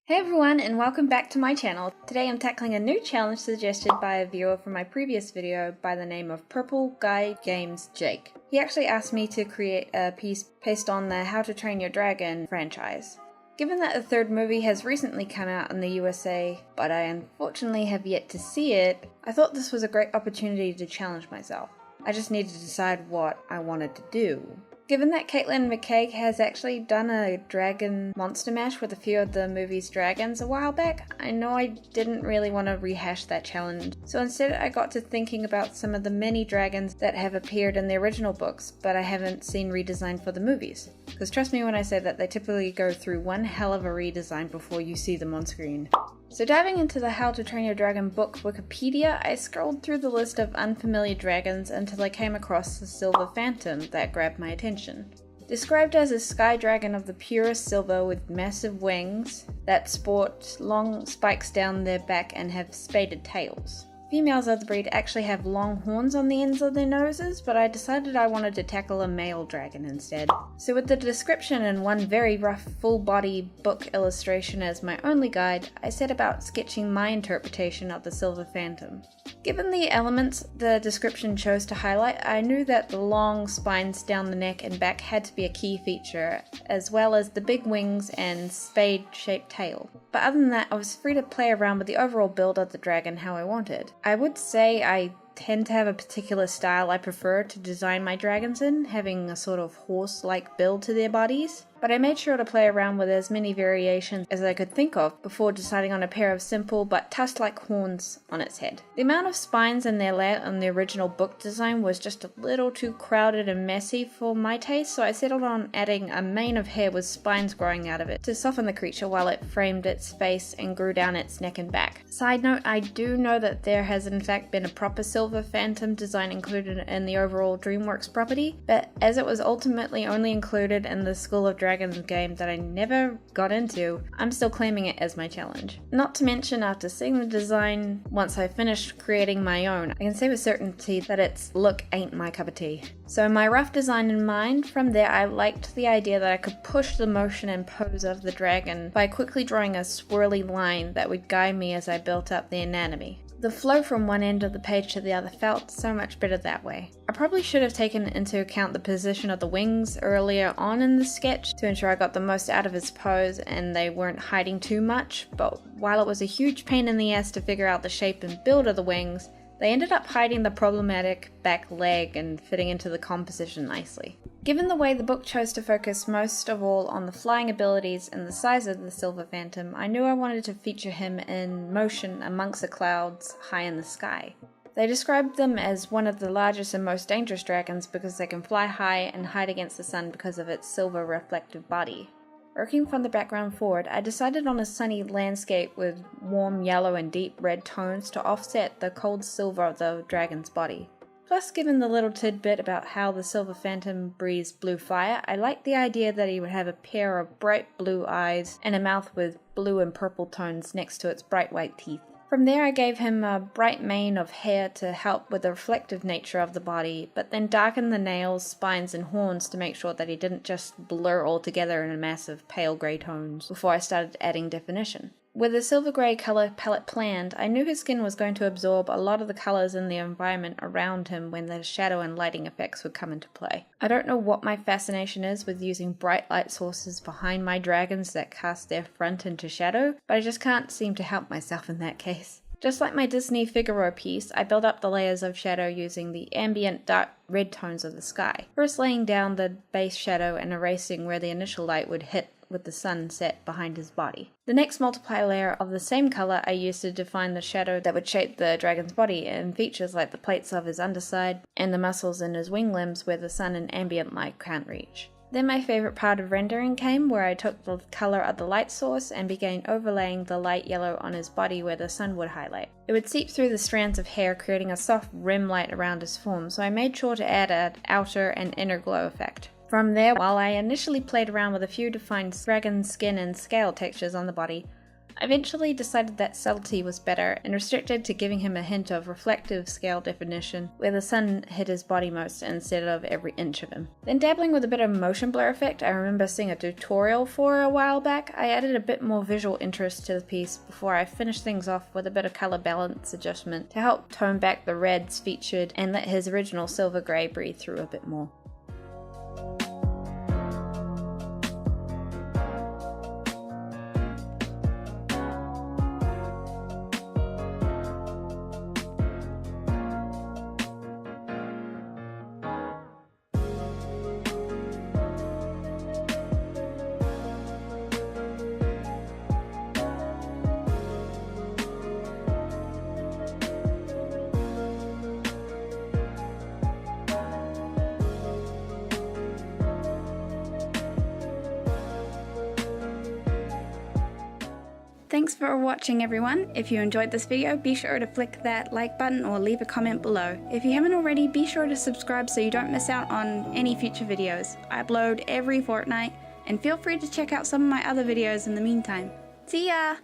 Hey everyone, and welcome back to my channel. Today I'm tackling a new challenge suggested by a viewer from my previous video by the name of Purple Guy Games Jake. He actually asked me to create a piece based on the How to Train Your Dragon franchise. Given that the third movie has recently come out in the USA, but I unfortunately have yet to see it, I thought this was a great opportunity to challenge myself. I just needed to decide what I wanted to do. Given that Caitlin McKay has actually done a dragon monster mash with a few of the movie's dragons a while back, I know I didn't really want to rehash that challenge. So instead I got to thinking about some of the many dragons that have appeared in the original books, but I haven't seen redesigned for the movies. Because trust me when I say that they typically go through one hell of a redesign before you see them on screen. So diving into the How to Train Your Dragon book Wikipedia, I scrolled through the list of unfamiliar dragons until I came across the Silver Phantom that grabbed my attention. Described as a sky dragon of the purest silver with massive wings that sport long spikes down their back and have spaded tails. Females of the breed actually have long horns on the ends of their noses, but I decided I wanted to tackle a male dragon instead. So with the description and one very rough full-body book illustration as my only guide, I set about sketching my interpretation of the Silver Phantom. Given the elements the description chose to highlight, I knew that the long spines down the neck and back had to be a key feature, as well as the big wings and spade-shaped tail. But other than that, I was free to play around with the overall build of the dragon how I wanted. I would say I tend to have a particular style I prefer to design my dragons in, having a sort of horse-like build to their bodies. But I made sure to play around with as many variations as I could think of before deciding on a pair of simple but tusk-like horns on its head. The amount of spines in their layout on the original book design was just a little too crowded and messy for my taste, so I settled on adding a mane of hair with spines growing out of it to soften the creature while it framed its face and grew down its neck and back. Side note, I do know that there has in fact been a proper Silver Phantom design included in the overall DreamWorks property, but as it was ultimately only included in the School of Dragons game that I never got into, I'm still claiming it as my challenge. Not to mention, after seeing the design, once I finished creating my own, I can say with certainty that its look ain't my cup of tea. So my rough design in mind, from there I liked the idea that I could push the motion and pose of the dragon by quickly drawing a swirly line that would guide me as I built up the anatomy. The flow from one end of the page to the other felt so much better that way. I probably should have taken into account the position of the wings earlier on in the sketch to ensure I got the most out of his pose and they weren't hiding too much, but while it was a huge pain in the ass to figure out the shape and build of the wings, they ended up hiding the problematic back leg and fitting into the composition nicely. Given the way the book chose to focus most of all on the flying abilities and the size of the Silver Phantom, I knew I wanted to feature him in motion amongst the clouds high in the sky. They described them as one of the largest and most dangerous dragons because they can fly high and hide against the sun because of its silver reflective body. Working from the background forward, I decided on a sunny landscape with warm yellow and deep red tones to offset the cold silver of the dragon's body. Plus, given the little tidbit about how the Silver Phantom breathes blue fire, I liked the idea that he would have a pair of bright blue eyes and a mouth with blue and purple tones next to its bright white teeth. From there I gave him a bright mane of hair to help with the reflective nature of the body, but then darkened the nails, spines and horns to make sure that he didn't just blur all together in a mass of pale grey tones before I started adding definition. With a silver grey colour palette planned, I knew his skin was going to absorb a lot of the colours in the environment around him when the shadow and lighting effects would come into play. I don't know what my fascination is with using bright light sources behind my dragons that cast their front into shadow, but I just can't seem to help myself in that case. Just like my Disney Figaro piece, I built up the layers of shadow using the ambient dark red tones of the sky, first laying down the base shadow and erasing where the initial light would hit with the sun set behind his body. The next multiply layer of the same colour I used to define the shadow that would shape the dragon's body and features like the plates of his underside and the muscles in his wing limbs where the sun and ambient light can't reach. Then my favourite part of rendering came where I took the colour of the light source and began overlaying the light yellow on his body where the sun would highlight. It would seep through the strands of hair, creating a soft rim light around his form, so I made sure to add an outer and inner glow effect. From there, while I initially played around with a few defined dragon skin and scale textures on the body, I eventually decided that subtlety was better and restricted to giving him a hint of reflective scale definition where the sun hit his body most instead of every inch of him. Then dabbling with a bit of motion blur effect I remember seeing a tutorial for a while back, I added a bit more visual interest to the piece before I finished things off with a bit of colour balance adjustment to help tone back the reds featured and let his original silver grey breathe through a bit more. Thanks for watching everyone. If you enjoyed this video, be sure to flick that like button or leave a comment below. If you haven't already, be sure to subscribe so you don't miss out on any future videos. I upload every fortnight, and feel free to check out some of my other videos in the meantime. See ya!